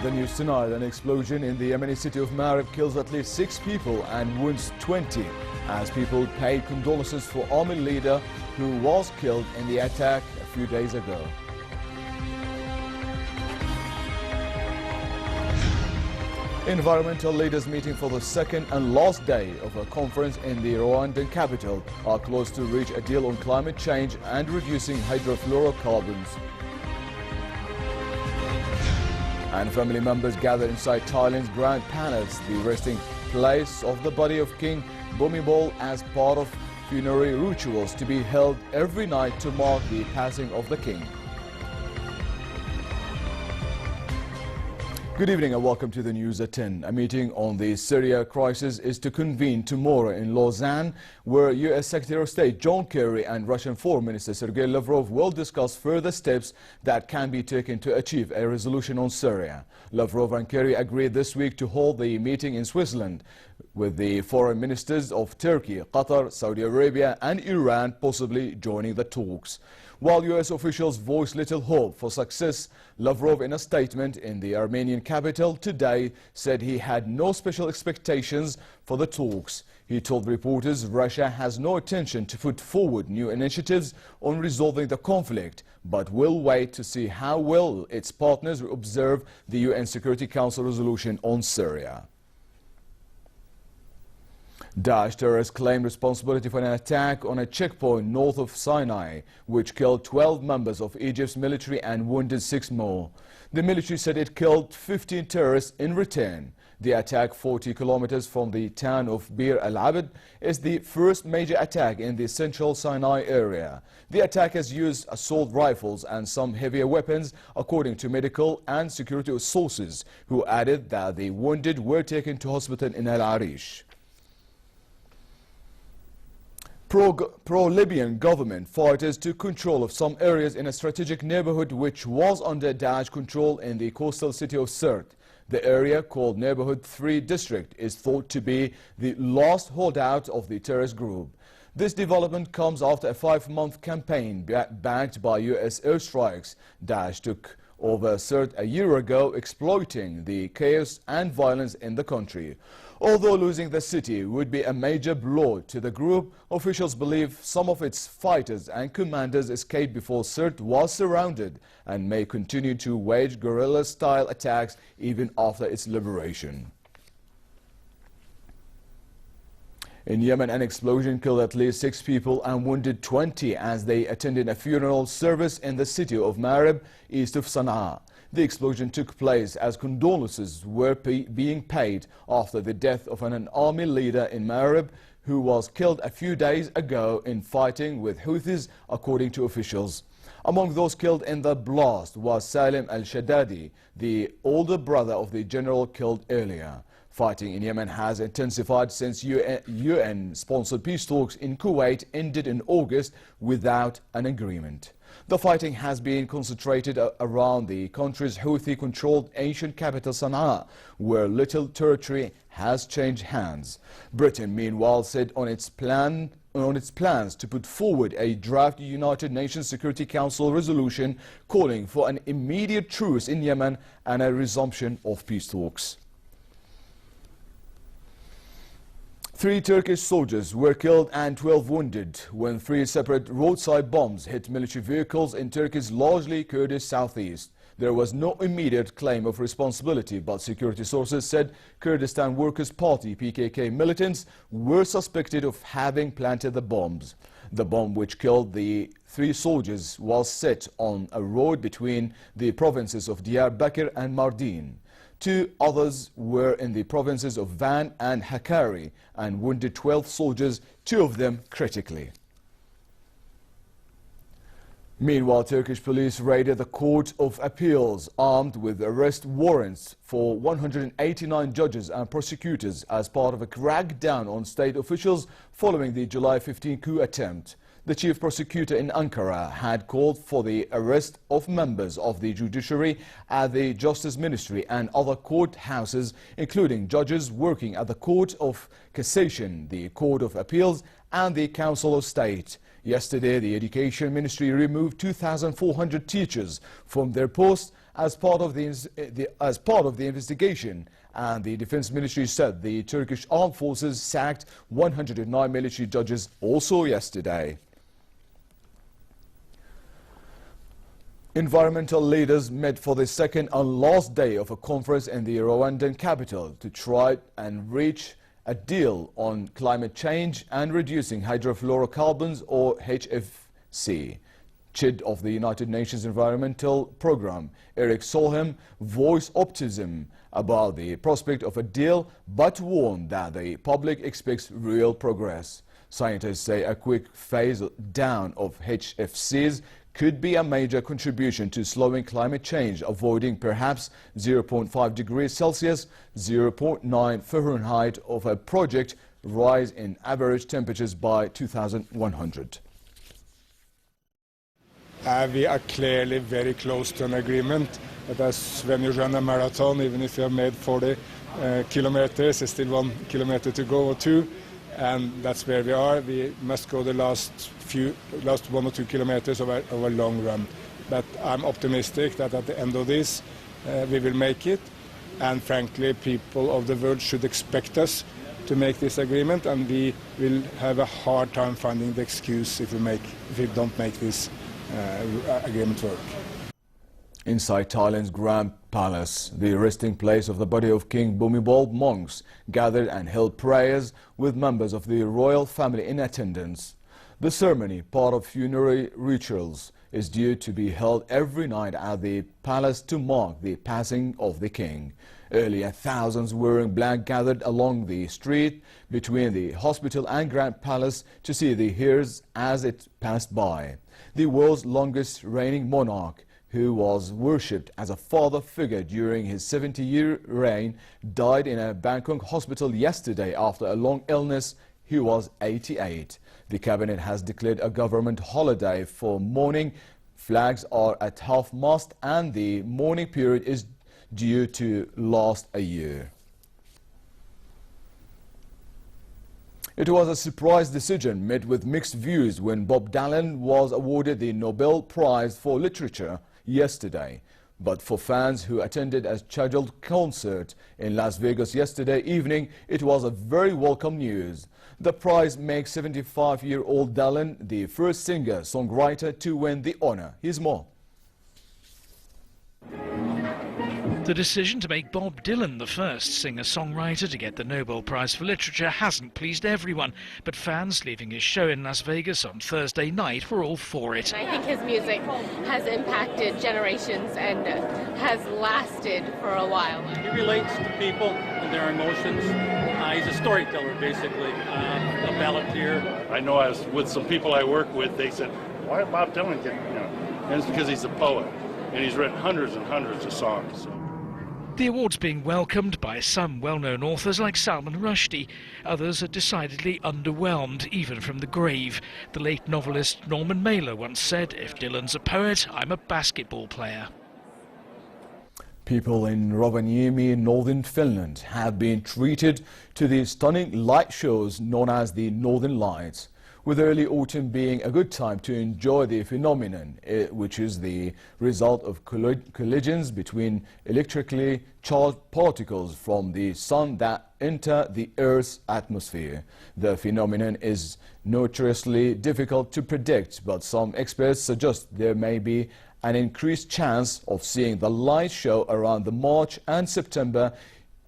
The news tonight: an explosion in the Yemeni city of Marib kills at least 6 people and wounds 20 as people pay condolences for army leader who was killed in the attack a few days ago. Environmental leaders meeting for the second and last day of a conference in the Rwandan capital are close to reach a deal on climate change and reducing hydrofluorocarbons. And family members gather inside Thailand's Grand Palace, the resting place of the body of King Bhumibol, as part of funerary rituals to be held every night to mark the passing of the king. Good evening and welcome to the news at 10. A meeting on the Syria crisis is to convene tomorrow in Lausanne, where U.S. Secretary of State John Kerry and Russian Foreign Minister Sergei Lavrov will discuss further steps that can be taken to achieve a resolution on Syria. Lavrov and Kerry agreed this week to hold the meeting in Switzerland, with the foreign ministers of Turkey, Qatar, Saudi Arabia and Iran possibly joining the talks. While U.S. officials voiced little hope for success, Lavrov, in a statement in the Armenian capital today, said he had no special expectations for the talks. He told reporters Russia has no intention to put forward new initiatives on resolving the conflict, but will wait to see how well its partners observe the UN Security Council resolution on Syria. Daesh terrorists claim responsibility for an attack on a checkpoint north of Sinai, which killed 12 members of Egypt's military and wounded 6 more. The military said it killed 15 terrorists in return. The attack, 40 kilometers from the town of Bir al-Abd, is the first major attack in the central Sinai area. The attack has used assault rifles and some heavier weapons, according to medical and security sources, who added that the wounded were taken to hospital in Al-Arish. Pro-Libyan government fighters took control of some areas in a strategic neighborhood which was under Daesh control in the coastal city of Sirte. The area, called Neighborhood 3 District, is thought to be the last holdout of the terrorist group. This development comes after a 5-month campaign backed by U.S. airstrikes. Daesh took over Sirte a year ago, exploiting the chaos and violence in the country. Although losing the city would be a major blow to the group, officials believe some of its fighters and commanders escaped before Sirte was surrounded and may continue to wage guerrilla-style attacks even after its liberation. In Yemen, an explosion killed at least 6 people and wounded 20 as they attended a funeral service in the city of Marib, east of Sana'a. The explosion took place as condolences were being paid after the death of an army leader in Marib who was killed a few days ago in fighting with Houthis, according to officials. Among those killed in the blast was Salim al-Shaddadi, the older brother of the general killed earlier. Fighting in Yemen has intensified since UN-sponsored peace talks in Kuwait ended in August without an agreement. The fighting has been concentrated around the country's Houthi-controlled ancient capital Sana'a, where little territory has changed hands. Britain, meanwhile, said on its plans to put forward a draft United Nations Security Council resolution calling for an immediate truce in Yemen and a resumption of peace talks. 3 Turkish soldiers were killed and 12 wounded when 3 separate roadside bombs hit military vehicles in Turkey's largely Kurdish southeast. There was no immediate claim of responsibility, but security sources said Kurdistan Workers' Party (PKK) militants were suspected of having planted the bombs. The bomb which killed the 3 soldiers was set on a road between the provinces of Diyarbakir and Mardin. 2 others were in the provinces of Van and Hakkari and wounded 12 soldiers, 2 of them critically. Meanwhile, Turkish police raided the Court of Appeals armed with arrest warrants for 189 judges and prosecutors as part of a crackdown on state officials following the July 15 coup attempt. The chief prosecutor in Ankara had called for the arrest of members of the judiciary at the Justice Ministry and other courthouses, including judges working at the Court of Cassation, the Court of Appeals and the Council of State. Yesterday, the Education Ministry removed 2,400 teachers from their posts as part of the investigation, and the Defense Ministry said the Turkish Armed Forces sacked 109 military judges also yesterday. Environmental leaders met for the second and last day of a conference in the Rwandan capital to try and reach a deal on climate change and reducing hydrofluorocarbons, or HFC. Chief of the United Nations Environmental Programme, Eric Solheim, voiced optimism about the prospect of a deal, but warned that the public expects real progress. Scientists say a quick phase down of HFCs could be a major contribution to slowing climate change, avoiding perhaps 0.5 degrees Celsius, 0.9 Fahrenheit of a project rise in average temperatures by 2100. We are clearly very close to an agreement, but as when you run a marathon, even if you have made 40 kilometers, there's still 1 kilometer to go or 2, and that's where we are. We must go the last 1 or 2 kilometers of a long run. But I'm optimistic that at the end of this, we will make it, and frankly, people of the world should expect us to make this agreement, and we will have a hard time finding the excuse if we don't make this agreement work. Inside Thailand's Grand Palace, the resting place of the body of King Bhumibol, monks gathered and held prayers with members of the royal family in attendance. The ceremony, part of funerary rituals, is due to be held every night at the palace to mark the passing of the king. Earlier, thousands wearing black gathered along the street between the hospital and Grand Palace to see the hearse as it passed by. The world's longest reigning monarch, who was worshipped as a father figure during his 70-year reign, died in a Bangkok hospital yesterday after a long illness. He was 88. The cabinet has declared a government holiday for mourning. Flags are at half-mast and the mourning period is due to last a year. It was a surprise decision met with mixed views when Bob Dylan was awarded the Nobel Prize for Literature yesterday. But for fans who attended a scheduled concert in Las Vegas yesterday evening, it was a very welcome news. The prize makes 75-year-old Dylan the first singer-songwriter to win the honor. Here's more. The decision to make Bob Dylan the first singer-songwriter to get the Nobel Prize for Literature hasn't pleased everyone, but fans leaving his show in Las Vegas on Thursday night were all for it. I think his music has impacted generations and has lasted for a while. He relates to people and their emotions. He's a storyteller, basically, a balladeer. I know I was with some people I work with, they said, why Bob Dylan get, and it's because he's a poet, and he's written hundreds and hundreds of songs. So. The award's being welcomed by some well-known authors like Salman Rushdie. Others are decidedly underwhelmed, even from the grave. The late novelist Norman Mailer once said, "If Dylan's a poet, I'm a basketball player." People in Rovaniemi, northern Finland, have been treated to the stunning light shows known as the Northern Lights, with early autumn being a good time to enjoy the phenomenon, which is the result of collisions between electrically charged particles from the sun that enter the Earth's atmosphere. The phenomenon is notoriously difficult to predict, but some experts suggest there may be an increased chance of seeing the light show around the March and September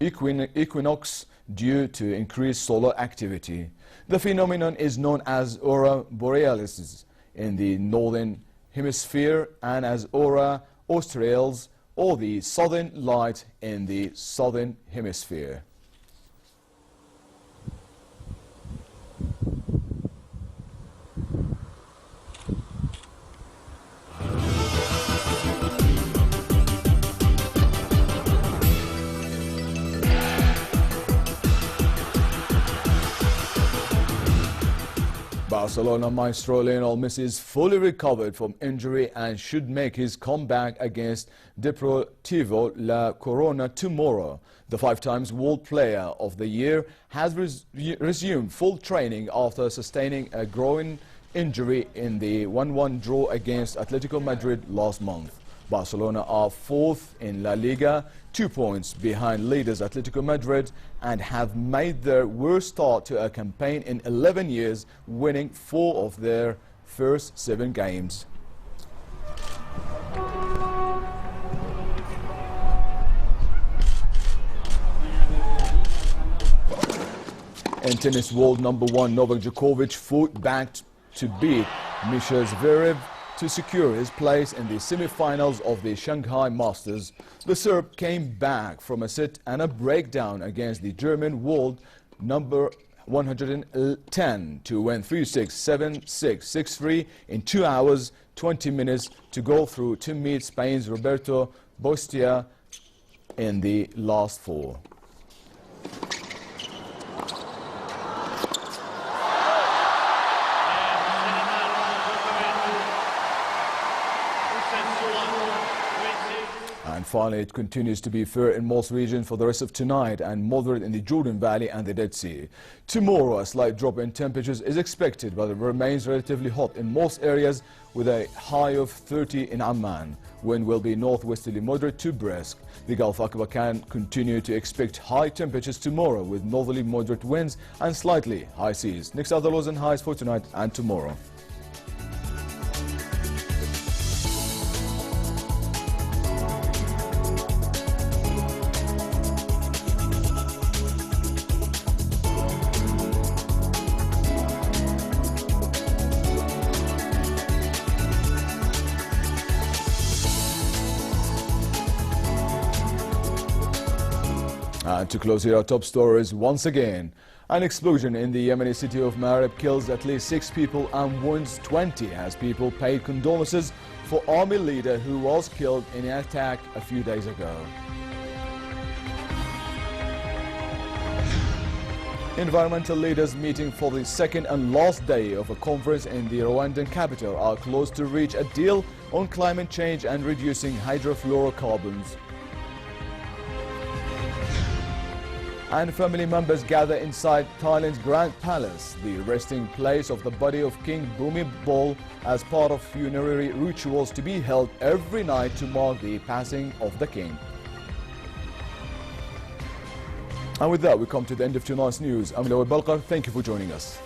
equinox due to increased solar activity. The phenomenon is known as aurora borealis in the northern hemisphere and as aurora australis, or the southern light, in the southern hemisphere. Barcelona maestro Lionel Messi is fully recovered from injury and should make his comeback against Deportivo La Corona tomorrow. The 5-time World Player of the Year has resumed full training after sustaining a groin injury in the 1-1 draw against Atletico Madrid last month. Barcelona are fourth in La Liga, 2 points behind leaders Atletico Madrid, and have made their worst start to a campaign in 11 years, winning 4 of their first 7 games. In tennis, world number 1 Novak Djokovic fought back to beat Misha Zverev to secure his place in the semi-finals of the Shanghai Masters. The Serb came back from a set and a breakdown against the German world number 110 to win 3-6, 7-6, 6-3 in 2 hours, 20 minutes to go through to meet Spain's Roberto Bautista in the last 4. And finally, it continues to be fair in most regions for the rest of tonight and moderate in the Jordan Valley and the Dead Sea. Tomorrow, a slight drop in temperatures is expected, but it remains relatively hot in most areas with a high of 30 in Amman. Wind will be northwesterly moderate to brisk. The Gulf Aqaba can continue to expect high temperatures tomorrow with northerly moderate winds and slightly high seas. Next are the lows and highs for tonight and tomorrow. And to close here, our top stories once again. An explosion in the Yemeni city of Marib kills at least 6 people and wounds 20 as people paid condolences for army leader who was killed in an attack a few days ago. Environmental leaders meeting for the second and last day of a conference in the Rwandan capital are close to reach a deal on climate change and reducing hydrofluorocarbons. And family members gather inside Thailand's Grand Palace, the resting place of the body of King Bhumibol, as part of funerary rituals to be held every night to mark the passing of the king. And with that, we come to the end of tonight's news. I'm Lawal Balkar. Thank you for joining us.